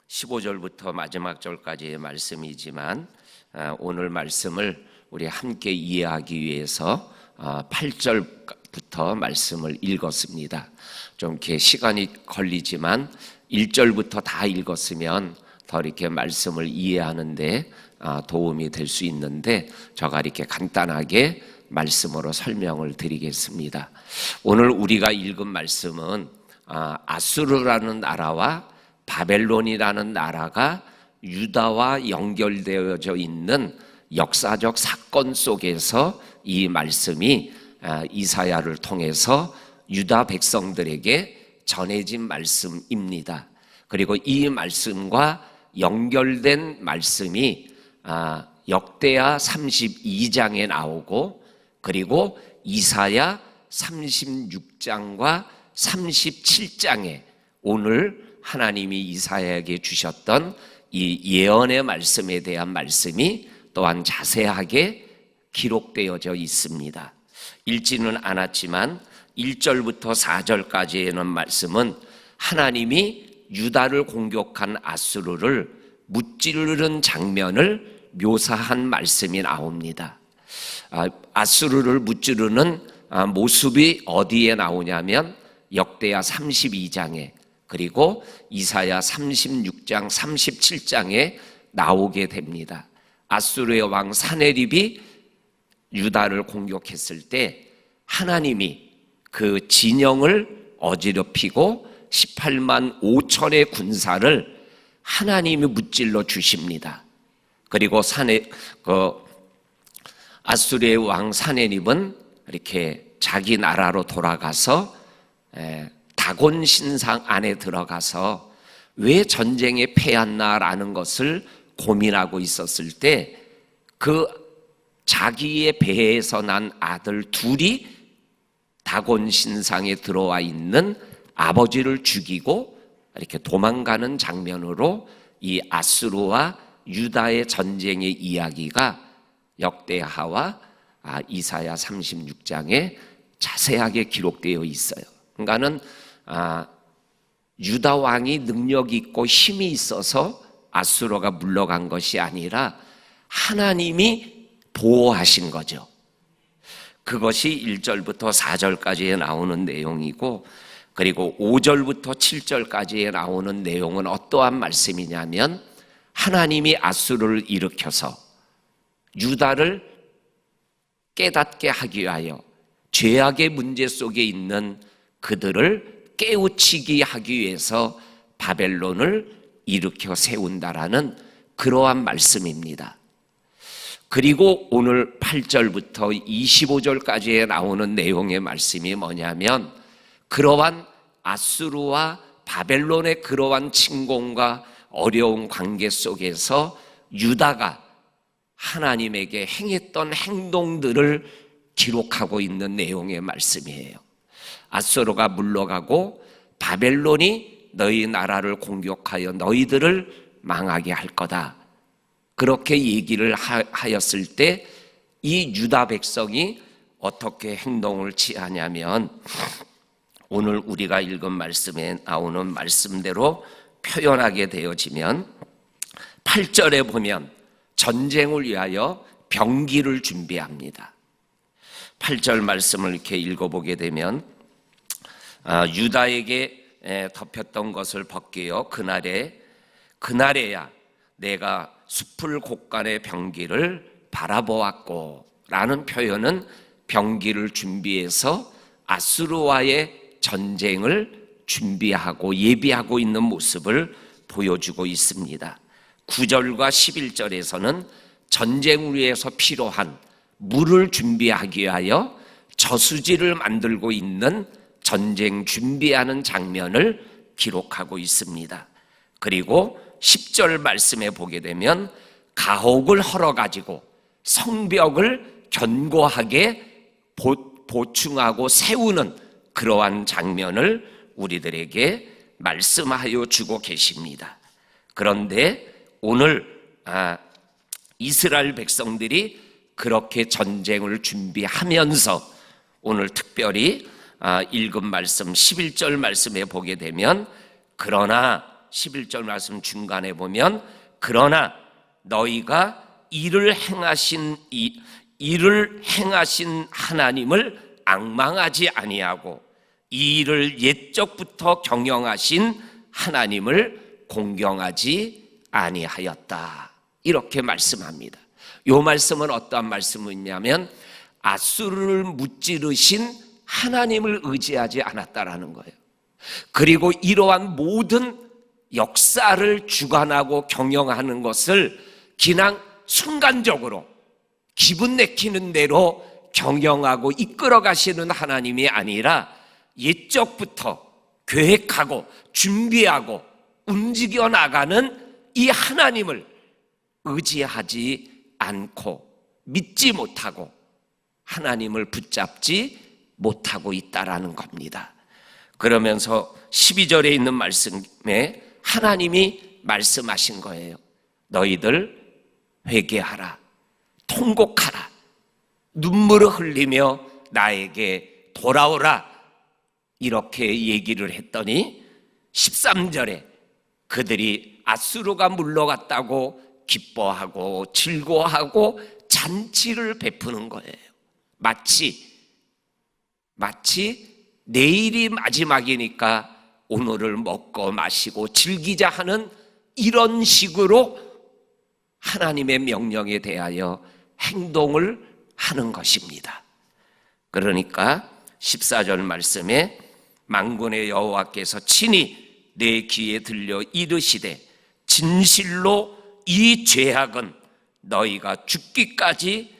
15절부터 마지막 절까지의 말씀이지만 오늘 말씀을 우리 함께 이해하기 위해서 8절부터 말씀을 읽었습니다. 좀 이렇게 시간이 걸리지만 1절부터 다 읽었으면 더 이렇게 말씀을 이해하는데 도움이 될 수 있는데 제가 이렇게 간단하게 말씀으로 설명을 드리겠습니다. 오늘 우리가 읽은 말씀은 아수르라는 나라와 바벨론이라는 나라가 유다와 연결되어져 있는 역사적 사건 속에서 이 말씀이 이사야를 통해서 유다 백성들에게 전해진 말씀입니다. 그리고 이 말씀과 연결된 말씀이 역대하 32장에 나오고 그리고 이사야 36장과 37장에 오늘 하나님이 이사야에게 주셨던 이 예언의 말씀에 대한 말씀이 또한 자세하게 기록되어져 있습니다. 읽지는 않았지만 1절부터 4절까지의 말씀은 하나님이 유다를 공격한 아수르를 무찌르는 장면을 묘사한 말씀이 나옵니다. 아수르를 무찌르는 모습이 어디에 나오냐면 역대하 32장에 그리고 이사야 36장 37장에 나오게 됩니다. 아수르의 왕 사네립이 유다를 공격했을 때 하나님이 그 진영을 어지럽히고 18만 5천의 군사를 하나님이 무찔러 주십니다. 그리고 아수르의 왕 사네립은 이렇게 자기 나라로 돌아가서 다곤 신상 안에 들어가서 왜 전쟁에 패했나라는 것을 고민하고 있었을 때 그 자기의 배에서 난 아들 둘이 다곤 신상에 들어와 있는 아버지를 죽이고 이렇게 도망가는 장면으로 이 아수르와 유다의 전쟁의 이야기가 역대하와 이사야 36장에 자세하게 기록되어 있어요. 그러니까는 유다 왕이 능력 있고 힘이 있어서 아수르가 물러간 것이 아니라 하나님이 보호하신 거죠. 그것이 1절부터 4절까지에 나오는 내용이고 그리고 5절부터 7절까지에 나오는 내용은 어떠한 말씀이냐면 하나님이 아수르를 일으켜서 유다를 깨닫게 하기 위하여 죄악의 문제 속에 있는 그들을 깨우치게 하기 위해서 바벨론을 일으켜 세운다라는 그러한 말씀입니다. 그리고 오늘 8절부터 25절까지에 나오는 내용의 말씀이 뭐냐면 그러한 아수르와 바벨론의 그러한 침공과 어려운 관계 속에서 유다가 하나님에게 행했던 행동들을 기록하고 있는 내용의 말씀이에요. 아수르가 물러가고 바벨론이 너희 나라를 공격하여 너희들을 망하게 할 거다. 그렇게 얘기를 하였을 때 이 유다 백성이 어떻게 행동을 취하냐면 오늘 우리가 읽은 말씀에 나오는 말씀대로 표현하게 되어지면 8절에 보면 전쟁을 위하여 병기를 준비합니다. 8절 말씀을 이렇게 읽어보게 되면 유다에게 덮였던 것을 벗기어 그날에야 내가 숲을 곳간의 병기를 바라보았고 라는 표현은 병기를 준비해서 아수르와의 전쟁을 준비하고 예비하고 있는 모습을 보여주고 있습니다. 9절과 11절에서는 전쟁을 위해서 필요한 물을 준비하기 위하여 저수지를 만들고 있는 전쟁 준비하는 장면을 기록하고 있습니다. 그리고 10절 말씀에 보게 되면 가옥을 헐어가지고 성벽을 견고하게 보충하고 세우는 그러한 장면을 우리들에게 말씀하여 주고 계십니다. 그런데 오늘 이스라엘 백성들이 그렇게 전쟁을 준비하면서 오늘 특별히 읽은 말씀 11절 말씀에 보게 되면 그러나 11절 말씀 중간에 보면 그러나 너희가 일을 행하신 하나님을 앙망하지 아니하고 이 일을 옛적부터 경영하신 하나님을 공경하지 아니하였다. 이렇게 말씀합니다. 이 말씀은 어떠한 말씀이냐면 아수르를 무찌르신 하나님을 의지하지 않았다라는 거예요. 그리고 이러한 모든 역사를 주관하고 경영하는 것을 그냥 순간적으로 기분 내키는 대로 경영하고 이끌어 가시는 하나님이 아니라 옛적부터 계획하고 준비하고 움직여 나가는 이 하나님을 의지하지 않고 믿지 못하고 하나님을 붙잡지 못하고 있다라는 겁니다. 그러면서 12절에 있는 말씀에 하나님이 말씀하신 거예요. 너희들 회개하라, 통곡하라, 눈물을 흘리며 나에게 돌아오라, 이렇게 얘기를 했더니 13절에 그들이 아수르가 물러갔다고 기뻐하고 즐거워하고 잔치를 베푸는 거예요. 마치 내일이 마지막이니까 오늘을 먹고 마시고 즐기자 하는 이런 식으로 하나님의 명령에 대하여 행동을 하는 것입니다. 그러니까 14절 말씀에 만군의 여호와께서 친히 내 귀에 들려 이르시되 진실로 이 죄악은 너희가 죽기까지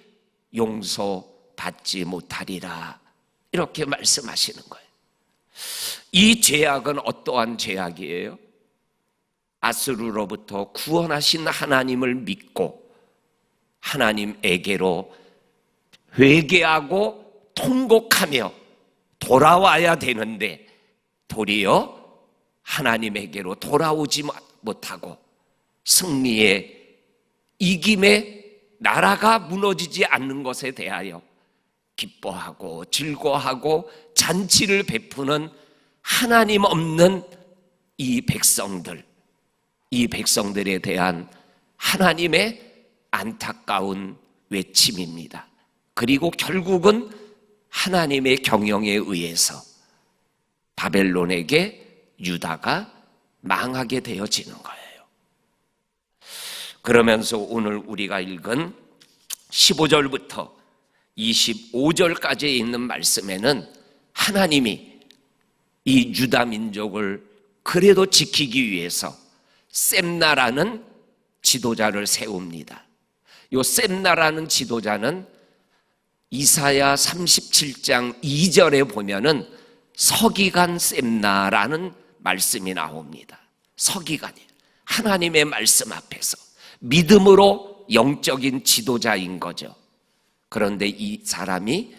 용서받지 못하리라, 이렇게 말씀하시는 거예요. 이 죄악은 어떠한 죄악이에요? 아수르로부터 구원하신 하나님을 믿고 하나님에게로 회개하고 통곡하며 돌아와야 되는데 도리어 하나님에게로 돌아오지 못하고 승리의 이김에 나라가 무너지지 않는 것에 대하여 기뻐하고 즐거워하고 잔치를 베푸는 하나님 없는 이 백성들에 대한 하나님의 안타까운 외침입니다. 그리고 결국은 하나님의 경영에 의해서 바벨론에게 유다가 망하게 되어지는 거예요. 그러면서 오늘 우리가 읽은 15절부터 25절까지 있는 말씀에는 하나님이 이 유다 민족을 그래도 지키기 위해서 셈나라는 지도자를 세웁니다. 이 셈나라는 지도자는 이사야 37장 2절에 보면은 서기관 셈나라는 말씀이 나옵니다. 서기관이 하나님의 말씀 앞에서 믿음으로 영적인 지도자인 거죠. 그런데 이 사람이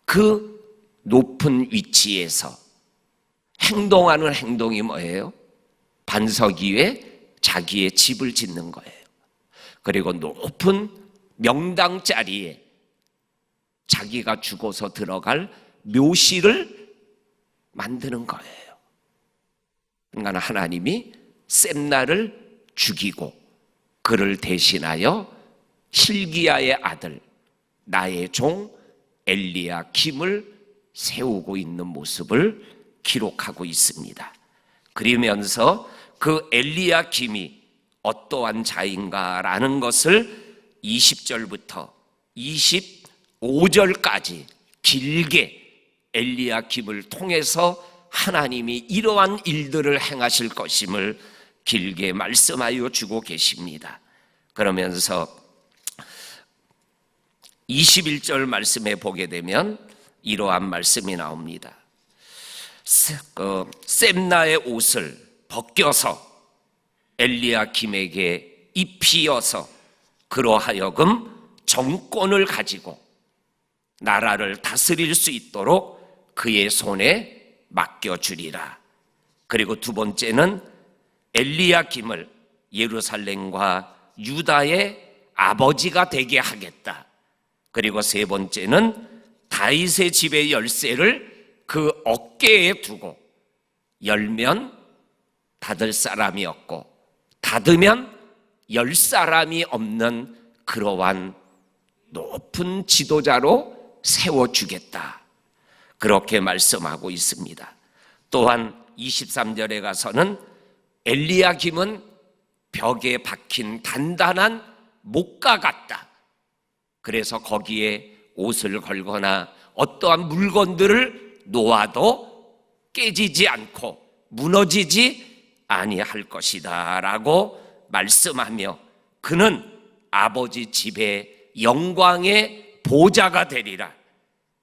그 높은 위치에서 행동하는 행동이 뭐예요? 반석 위에 자기의 집을 짓는 거예요. 그리고 높은 명당 자리에 자기가 죽어서 들어갈 묘실을 만드는 거예요. 그러니까 하나님이 셈나를 죽이고 그를 대신하여 hil기야의 아들 나의 종 엘리야김을 세우고 있는 모습을 기록하고 있습니다. 그러면서 그 엘리야김이 어떠한 자인가라는 것을 20절부터 25절까지 길게 엘리야김을 통해서 하나님이 이러한 일들을 행하실 것임을 길게 말씀하여 주고 계십니다. 그러면서 21절 말씀에 보게 되면 이러한 말씀이 나옵니다. 셈나의 옷을 벗겨서 엘리야김에게 입히어서 그로 하여금 정권을 가지고 나라를 다스릴 수 있도록 그의 손에 맡겨주리라. 그리고 두 번째는 엘리야김을 예루살렘과 유다의 아버지가 되게 하겠다. 그리고 세 번째는 다윗의 집의 열쇠를 그 어깨에 두고 열면 닫을 사람이 없고 닫으면 열 사람이 없는 그러한 높은 지도자로 세워주겠다. 그렇게 말씀하고 있습니다. 또한 23절에 가서는 엘리야김은 벽에 박힌 단단한 목과 같다. 그래서 거기에 옷을 걸거나 어떠한 물건들을 놓아도 깨지지 않고 무너지지 아니할 것이다 라고 말씀하며 그는 아버지 집의 영광의 보좌가 되리라.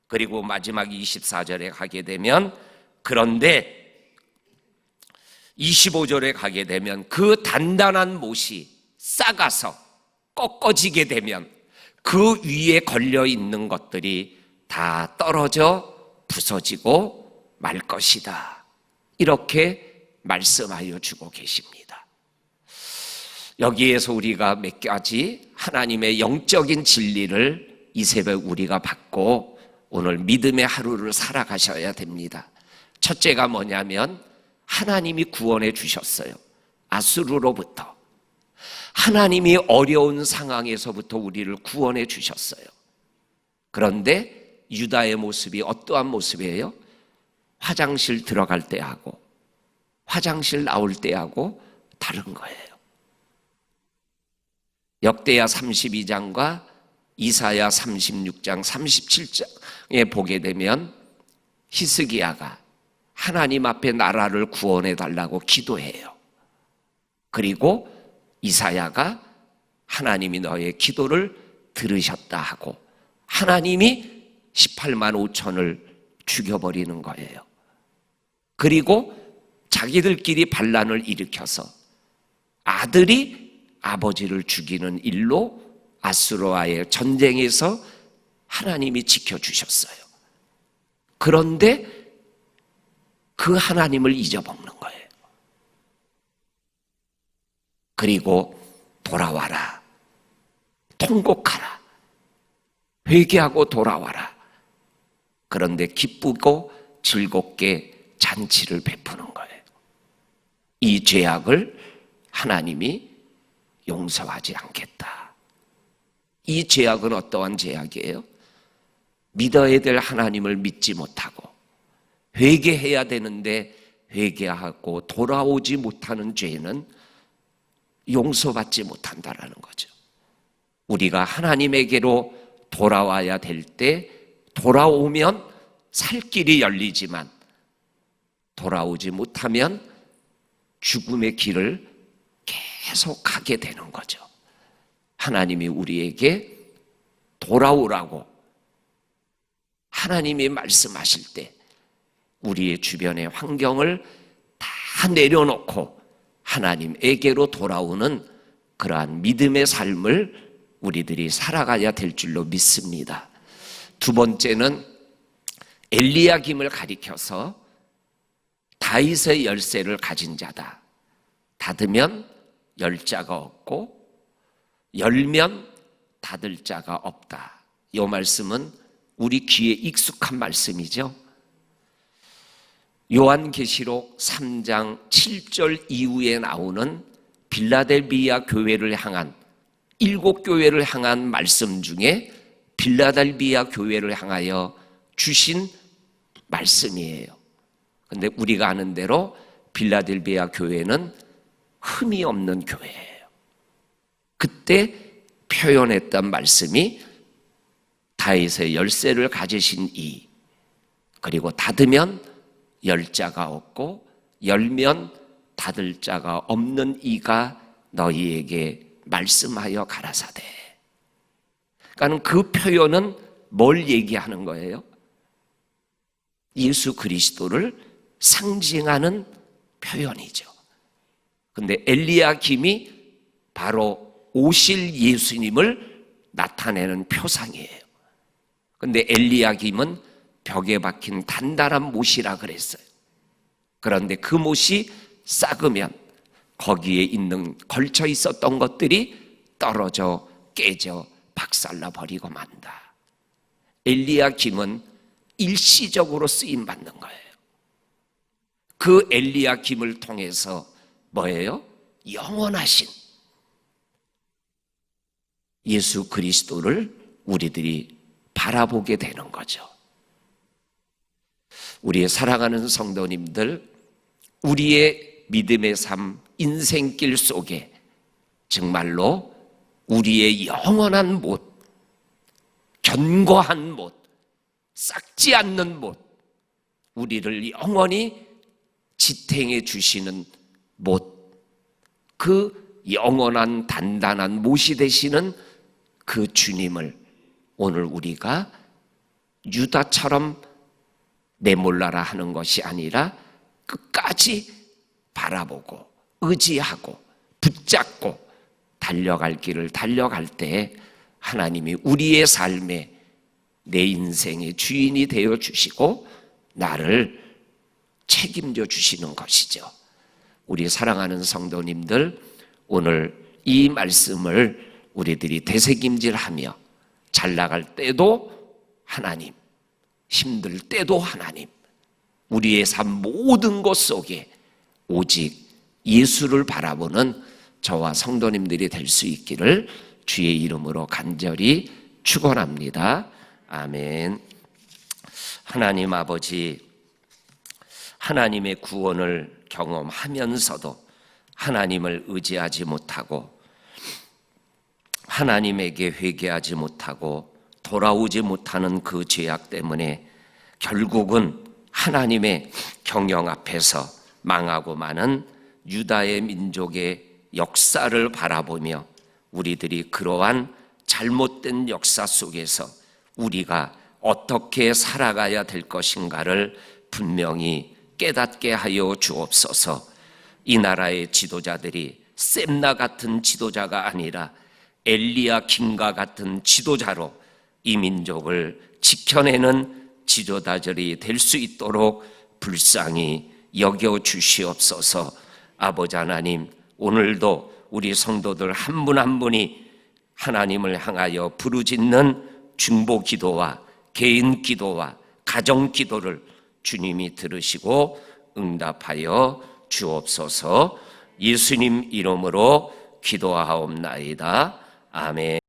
그리고 마지막 24절에 가게 되면 그런데 25절에 가게 되면 그 단단한 못이 싹아서 꺾어지게 되면 그 위에 걸려 있는 것들이 다 떨어져 부서지고 말 것이다. 이렇게 말씀하여 주고 계십니다. 여기에서 우리가 몇 가지 하나님의 영적인 진리를 이 새벽 우리가 받고 오늘 믿음의 하루를 살아가셔야 됩니다. 첫째가 뭐냐면 하나님이 구원해 주셨어요. 아수르로부터. 하나님이 어려운 상황에서부터 우리를 구원해 주셨어요. 그런데 유다의 모습이 어떠한 모습이에요? 화장실 들어갈 때하고 화장실 나올 때하고 다른 거예요. 역대야 32장과 이사야 36장, 37장에 보게 되면 히스기야가 하나님 앞에 나라를 구원해 달라고 기도해요. 그리고 이사야가 하나님이 너의 기도를 들으셨다 하고 하나님이 18만 5천을 죽여버리는 거예요. 그리고 자기들끼리 반란을 일으켜서 아들이 아버지를 죽이는 일로 아수르와의 전쟁에서 하나님이 지켜주셨어요. 그런데 그 하나님을 잊어먹는 거예요. 그리고 돌아와라. 통곡하라. 회개하고 돌아와라. 그런데 기쁘고 즐겁게 잔치를 베푸는 거예요. 이 죄악을 하나님이 용서하지 않겠다. 이 죄악은 어떠한 죄악이에요? 믿어야 될 하나님을 믿지 못하고 회개해야 되는데 회개하고 돌아오지 못하는 죄는 용서받지 못한다라는 거죠. 우리가 하나님에게로 돌아와야 될 때 돌아오면 살 길이 열리지만 돌아오지 못하면 죽음의 길을 계속 가게 되는 거죠. 하나님이 우리에게 돌아오라고 하나님이 말씀하실 때 우리의 주변의 환경을 다 내려놓고 하나님에게로 돌아오는 그러한 믿음의 삶을 우리들이 살아가야 될 줄로 믿습니다. 두 번째는 엘리야김을 가리켜서 다윗의 열쇠를 가진 자다. 닫으면 열 자가 없고 열면 닫을 자가 없다. 이 말씀은 우리 귀에 익숙한 말씀이죠. 요한계시록 3장 7절 이후에 나오는 빌라델비아 교회를 향한 7교회를 향한 말씀 중에 빌라델비아 교회를 향하여 주신 말씀이에요. 그런데 우리가 아는 대로 빌라델비아 교회는 흠이 없는 교회예요. 그때 표현했던 말씀이 다윗의 열쇠를 가지신 이, 그리고 닫으면 열 자가 없고 열면 닫을 자가 없는 이가 너희에게 말씀하여 가라사대. 그러니까 그 표현은 뭘 얘기하는 거예요? 예수 그리스도를 상징하는 표현이죠. 근데 엘리야김이 바로 오실 예수님을 나타내는 표상이에요. 근데 엘리야김은 벽에 박힌 단단한 못이라 그랬어요. 그런데 그 못이 싹으면 거기에 있는 걸쳐 있었던 것들이 떨어져 깨져 박살나 버리고 만다. 엘리야김은 일시적으로 쓰임 받는 거예요. 그 엘리야김을 통해서 뭐예요? 영원하신 예수 그리스도를 우리들이 바라보게 되는 거죠. 우리의 사랑하는 성도님들, 우리의 믿음의 삶, 인생길 속에 정말로 우리의 영원한 못, 견고한 못, 썩지 않는 못, 우리를 영원히 지탱해 주시는 못, 그 영원한 단단한 못이 되시는 그 주님을 오늘 우리가 유다처럼 내몰라라 하는 것이 아니라 끝까지 바라보고 의지하고 붙잡고 달려갈 길을 달려갈 때 하나님이 우리의 삶에 내 인생의 주인이 되어 주시고 나를 책임져 주시는 것이죠. 우리 사랑하는 성도님들, 오늘 이 말씀을 우리들이 되새김질하며 잘 나갈 때도 하나님, 힘들 때도 하나님, 우리의 삶 모든 것 속에 오직 예수를 바라보는 저와 성도님들이 될 수 있기를 주의 이름으로 간절히 축원합니다. 아멘. 하나님 아버지, 하나님의 구원을 경험하면서도 하나님을 의지하지 못하고 하나님에게 회개하지 못하고 돌아오지 못하는 그 죄악 때문에 결국은 하나님의 경영 앞에서 망하고 마는 유다의 민족의 역사를 바라보며 우리들이 그러한 잘못된 역사 속에서 우리가 어떻게 살아가야 될 것인가를 분명히 깨닫게 하여 주옵소서. 이 나라의 지도자들이 셈나 같은 지도자가 아니라 엘리야 김과 같은 지도자로 이 민족을 지켜내는 지도자들이 될 수 있도록 불쌍히 여겨 주시옵소서. 아버지 하나님, 오늘도 우리 성도들 한 분 한 분이 하나님을 향하여 부르짖는 중보 기도와 개인 기도와 가정 기도를 주님이 들으시고 응답하여 주옵소서. 예수님 이름으로 기도하옵나이다. 아멘.